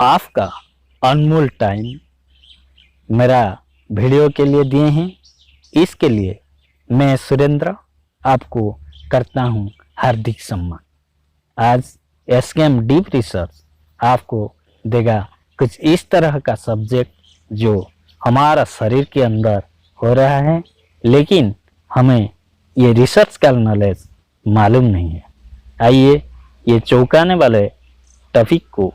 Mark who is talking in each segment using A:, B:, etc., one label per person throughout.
A: आपका अनमोल टाइम मेरा वीडियो के लिए दिए हैं। इसके लिए मैं सुरेंद्र आपको करता हूं हार्दिक सम्मान। आज एसकेएम डीप रिसर्च आपको देगा कुछ इस तरह का सब्जेक्ट जो हमारा शरीर के अंदर हो रहा है, लेकिन हमें ये रिसर्च का नॉलेज मालूम नहीं है। आइए ये चौंकाने वाले टॉपिक को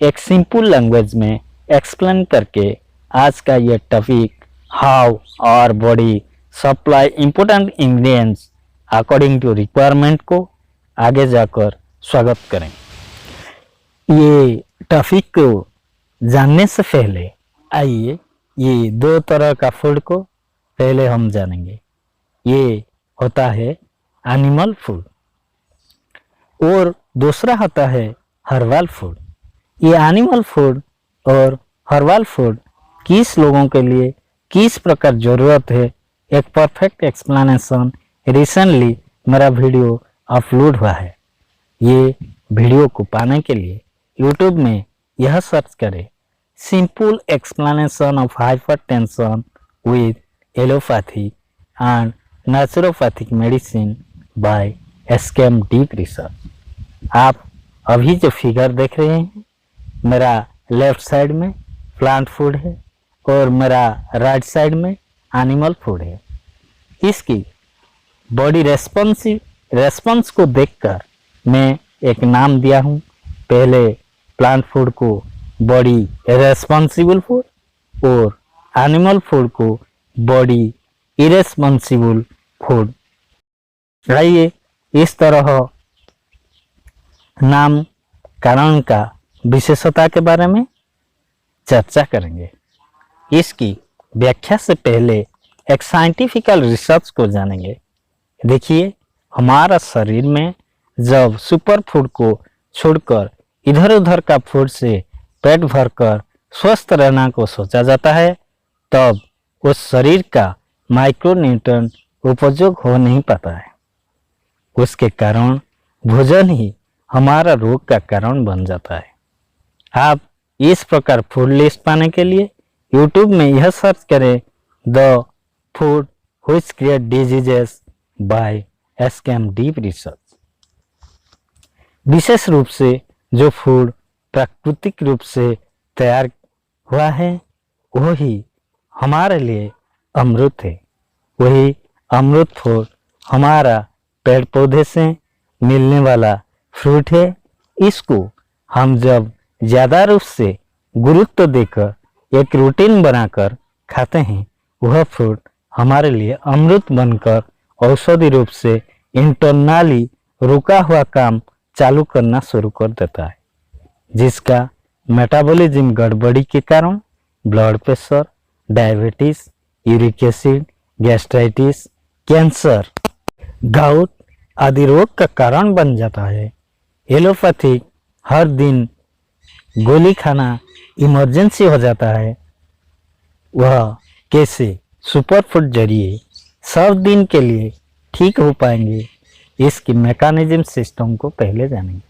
A: एक सिंपल लैंग्वेज में एक्सप्लेन करके आज का ये topic how our body supply important ingredients according to requirement को आगे जाकर स्वागत करें। ये टॉपिक को जानने से पहले आइए ये दो तरह का फूड को पहले हम जानेंगे। ये होता है एनिमल फूड और दूसरा होता है हर्बल फूड। ये एनिमल फूड और हर्बल फूड किस लोगों के लिए किस प्रकार ज़रूरत है, एक परफेक्ट एक्सप्लेनेशन रिसेंटली मेरा वीडियो अपलोड हुआ है। ये वीडियो को पाने के लिए यूट्यूब में यह सर्च करें simple explanation of hypertension with allopathy and naturopathic medicine bye SKM deep research. आप अभी जो फिगर देख रहे हैं, मेरा लेफ्ट साइड में प्लांट फूड है और मेरा राइट साइड में एनिमल फूड है। इसकी बॉडी रेस्पॉन्स को देखकर मैं एक नाम दिया हूँ। पहले प्लांट फूड को बॉडी रेस्पॉन्सिबल फूड और एनिमल फूड को बॉडी इरेस्पॉन्सिबल फूड। आइए इस तरह नाम कारण का विशेषता के बारे में चर्चा करेंगे। इसकी व्याख्या से पहले एक साइंटिफिकल रिसर्च को जानेंगे। देखिए, हमारा शरीर में जब सुपर फूड को छोड़कर इधर उधर का फूड से पेट भरकर स्वस्थ रहना को सोचा जाता है, तब उस शरीर का माइक्रोन्यूट्रिएंट उपयोग हो नहीं पाता है। उसके कारण भोजन ही हमारा रोग का कारण बन जाता है। आप इस प्रकार फूड लिस्ट पाने के लिए यूट्यूब में यह सर्च करें the food which create diseases by SKM deep research. विशेष रूप से जो फूड प्राकृतिक रूप से तैयार हुआ है वही हमारे लिए अमृत है। वही अमृत फूड हमारा पेड़ पौधे से मिलने वाला फ्रूट है। इसको हम जब ज़्यादा रूप से गुरुत्व देकर एक रूटीन बनाकर खाते हैं, वह फ्रूट हमारे लिए अमृत बनकर औषधि रूप से इंटरनली रुका हुआ काम चालू करना शुरू कर देता है, जिसका मेटाबॉलिज्म गड़बड़ी के कारण blood pressure, diabetes, uric acid, gastritis, cancer, gout आदि रोग का कारण बन जाता है। एलोपैथिक हर दिन गोली खाना इमरजेंसी हो जाता है। वह कैसे सुपर फूड जरिए सब दिन के लिए ठीक हो पाएंगे, इसकी मैकेनिज्म सिस्टम को पहले जानेंगे।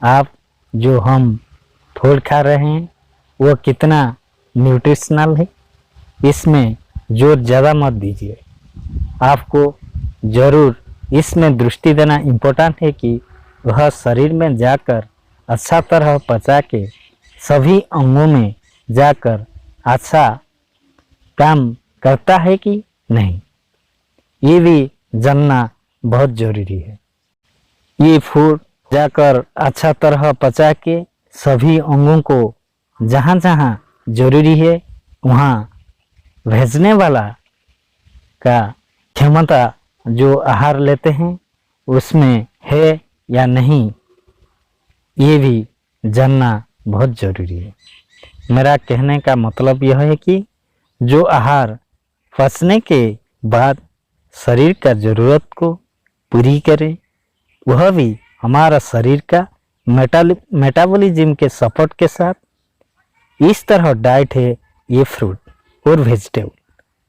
A: आप जो हम फूड खा रहे हैं वह कितना न्यूट्रिशनल है, इसमें जोर ज़्यादा मत दीजिए। आपको ज़रूर इसमें दृष्टि देना इम्पोर्टेंट है कि वह शरीर में जाकर अच्छा तरह पचा के सभी अंगों में जाकर अच्छा काम करता है कि नहीं, ये भी जानना बहुत ज़रूरी है। ये फूड जाकर अच्छा तरह पचा के सभी अंगों को जहाँ जहाँ जरूरी है वहाँ भेजने वाला का क्षमता जो आहार लेते हैं उसमें है या नहीं, ये भी जानना बहुत ज़रूरी है। मेरा कहने का मतलब यह है कि जो आहार पचने के बाद शरीर का ज़रूरत को पूरी करे, वह भी हमारा शरीर का मेटाबॉलिज्म के सपोर्ट के साथ इस तरह डाइट है ये फ्रूट और वेजिटेबल।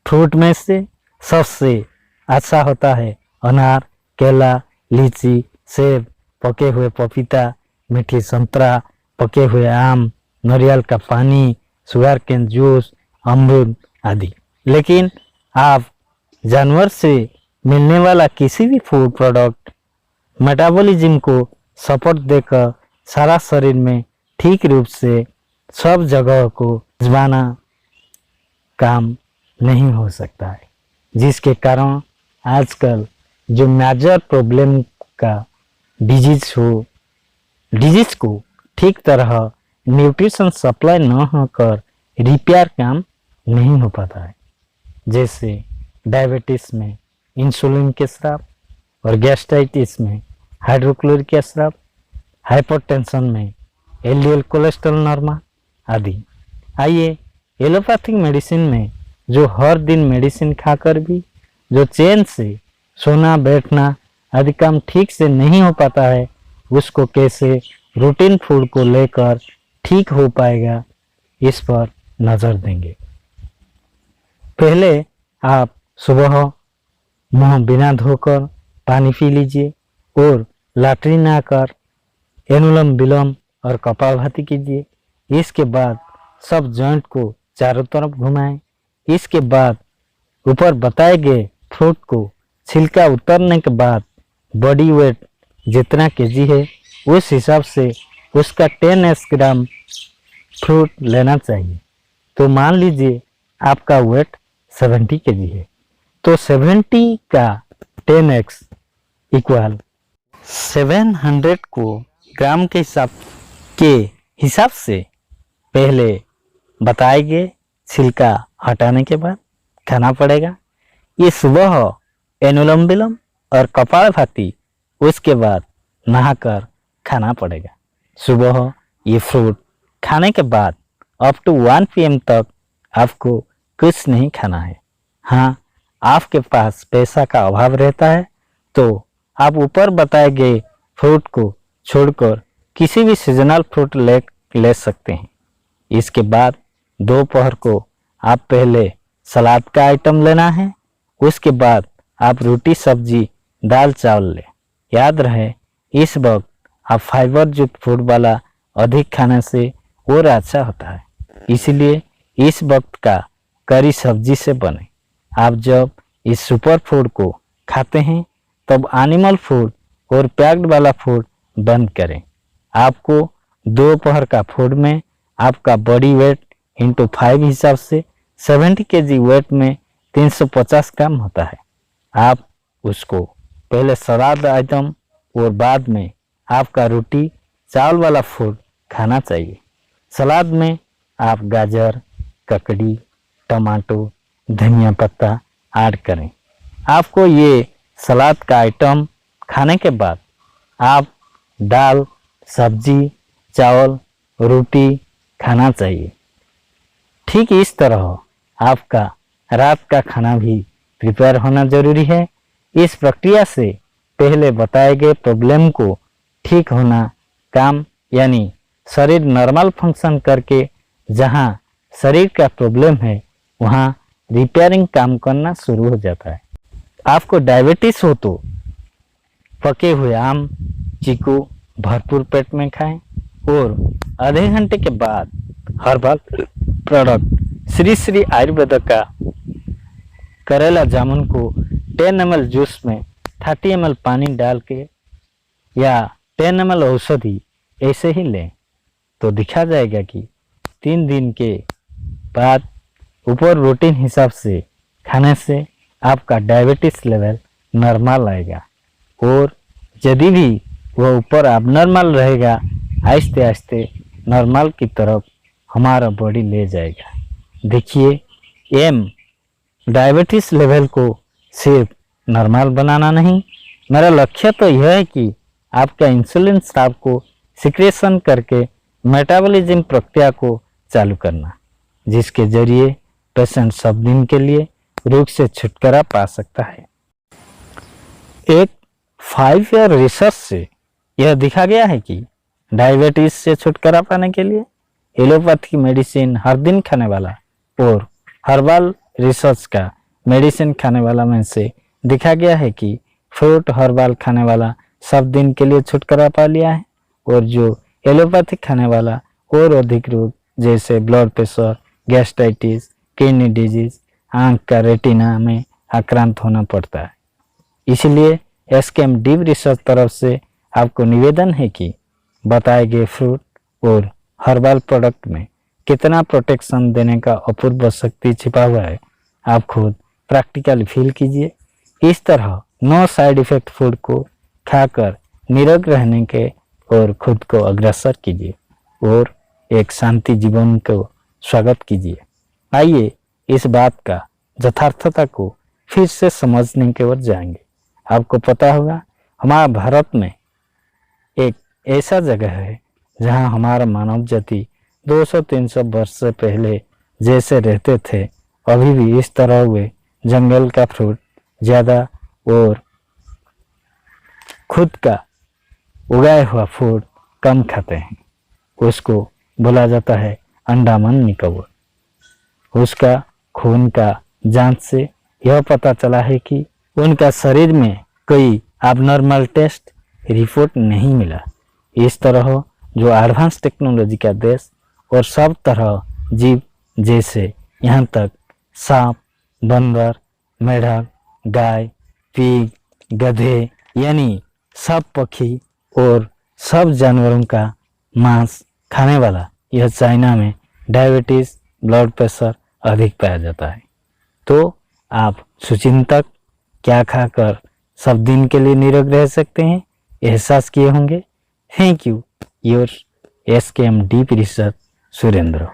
A: फ्रूट में से सबसे अच्छा होता है अनार, केला, लीची, सेब, पके हुए पपीता, मीठी संतरा, पके हुए आम, नारियल का पानी, शुगर केन जूस, अमरूद आदि। लेकिन आप जानवर से मिलने वाला किसी भी फूड प्रोडक्ट मेटाबॉलिज्म को सपोर्ट देकर सारा शरीर में ठीक रूप से सब जगह को जमाना काम नहीं हो सकता है, जिसके कारण आजकल जो मेजर प्रॉब्लम का डिजीज को ठीक तरह न्यूट्रिशन सप्लाई न होकर रिपेयर काम नहीं हो पाता है। जैसे डायबिटीज में इंसुलिन के श्राप और गैस्ट्राइटिस में हाइड्रोक्लोरिक एसिड, हाइपरटेंशन में एलडीएल कोलेस्ट्रॉल नॉर्मल आदि। आइए एलोपैथिक मेडिसिन में जो हर दिन मेडिसिन खाकर भी जो चैन से सोना बैठना आदि काम ठीक से नहीं हो पाता है, उसको कैसे रूटीन फूड को लेकर ठीक हो पाएगा, इस पर नज़र देंगे। पहले आप सुबह मुंह बिना धोकर पानी पी लीजिए और लैट्रिन आकर एनुलम विलोम और कपालभाति कीजिए। इसके बाद सब जॉइंट को चारों तरफ घुमाएं। इसके बाद ऊपर बताए गए फ्रूट को छिलका उतरने के बाद बॉडी वेट जितना केजी है उस हिसाब से उसका 10 ग्राम फ्रूट लेना चाहिए। तो मान लीजिए आपका वेट 70 केजी है, तो 70 का 10x इक्वल 700 को ग्राम के हिसाब से पहले बताए गए छिलका हटाने के बाद खाना पड़ेगा। ये सुबह एनुलम विलोम और कपालभाति, उसके बाद नहाकर खाना पड़ेगा। सुबह ये फ्रूट खाने के बाद अप टू 1 PM तक आपको कुछ नहीं खाना है। हाँ, आपके पास पैसा का अभाव रहता है तो आप ऊपर बताए गए फ्रूट को छोड़कर किसी भी सीजनल फ्रूट ले सकते हैं। इसके बाद दोपहर को आप पहले सलाद का आइटम लेना है, उसके बाद आप रोटी सब्जी दाल चावल लें। याद रहे इस वक्त आप फाइबर युक्त फूड वाला अधिक खाने से और अच्छा होता है, इसलिए इस वक्त का करी सब्जी से बने। आप जब इस सुपर फूड को खाते हैं तब एनिमल फूड और पैक्ड वाला फूड बंद करें। आपको दोपहर का फूड में आपका बॉडी वेट इंटू 5 हिसाब से 70 केजी वेट में 350 ग्राम होता है। आप उसको पहले सलाद आइटम और बाद में आपका रोटी चावल वाला फूड खाना चाहिए। सलाद में आप गाजर, ककड़ी, टमाटो, धनिया पत्ता ऐड करें। आपको ये सलाद का आइटम खाने के बाद आप दाल, सब्जी, चावल, रोटी खाना चाहिए। ठीक इस तरह आपका रात का खाना भी प्रिपेयर होना जरूरी है। इस प्रक्रिया से पहले बताए गए प्रॉब्लम को ठीक होना काम, यानी शरीर नॉर्मल फंक्शन करके जहां शरीर का प्रॉब्लम है वहां रिपेयरिंग काम करना शुरू हो जाता है। आपको डायबिटीज हो तो पके हुए आम, चीकू भरपूर पेट में खाएं और आधे घंटे के बाद हर्बल प्रोडक्ट श्री श्री आयुर्वेद का करेला जामुन को 10 ml जूस में 30 ml पानी डाल के या 10 ml औषधि ऐसे ही लें तो दिखा जाएगा कि 3 दिन के बाद ऊपर रूटीन हिसाब से खाने से आपका डायबिटीज लेवल नॉर्मल आएगा और यदि भी वह ऊपर abnormal रहेगा आहिस्ते आहिस्ते नॉर्मल की तरफ हमारा बॉडी ले जाएगा। देखिए एम डायबिटीज लेवल को सिर्फ नॉर्मल बनाना नहीं, मेरा लक्ष्य तो यह है कि आपका इंसुलिन स्राव को सिक्रेशन करके मेटाबॉलिज्म प्रक्रिया को चालू करना, जिसके जरिए पेशेंट सब दिन के लिए रोग से छुटकारा पा सकता है। एक 5 ईयर रिसर्च से यह दिखा गया है कि डायबिटीज से छुटकारा पाने के लिए एलोपैथी मेडिसिन हर दिन खाने वाला और हर्बल रिसर्च का मेडिसिन खाने वाला में से दिखा गया है कि फ्रूट हर्बल खाने वाला सब दिन के लिए छुटकारा पा लिया है और जो एलोपैथिक खाने वाला और अधिक रोग जैसे blood pressure, gastritis, kidney disease, आंख का रेटिना में आक्रांत होना पड़ता है। इसलिए एसकेएम डीप रिसर्च तरफ से आपको निवेदन है कि बताए गए फ्रूट और हर्बल प्रोडक्ट में कितना प्रोटेक्शन देने का अपूर्व शक्ति छिपा हुआ है, आप खुद प्रैक्टिकली फील कीजिए। इस तरह नो साइड इफेक्ट फूड को खाकर निरोग रहने के और खुद को अग्रसर कीजिए और एक शांति जीवन को स्वागत कीजिए। आइए इस बात का यथार्थता को फिर से समझने की ओर जाएंगे। आपको पता होगा हमारा भारत में एक ऐसा जगह है जहां हमारा मानव जाति 200-300 वर्ष से पहले जैसे रहते थे, अभी भी इस तरह हुए जंगल का फ्रूट ज़्यादा और खुद का उगाया हुआ फूड कम खाते हैं। उसको बोला जाता है अंडमान निकोबार। उसका खून का जांच से यह पता चला है कि उनका शरीर में कोई abnormal टेस्ट रिपोर्ट नहीं मिला। इस तरह जो एडवांस टेक्नोलॉजी का देश और सब तरह जीव जैसे यहाँ तक सांप, बंदर, मेढक, गाय, पीग, गधे यानी सब पक्षी और सब जानवरों का मांस खाने वाला यह चाइना में डायबिटीज, ब्लड प्रेशर अधिक पाया जाता है। तो आप सुचिंतक क्या खाकर सब दिन के लिए निरोग रह सकते हैं, एहसास किए होंगे। Thank you, your SKM deep research Surendra.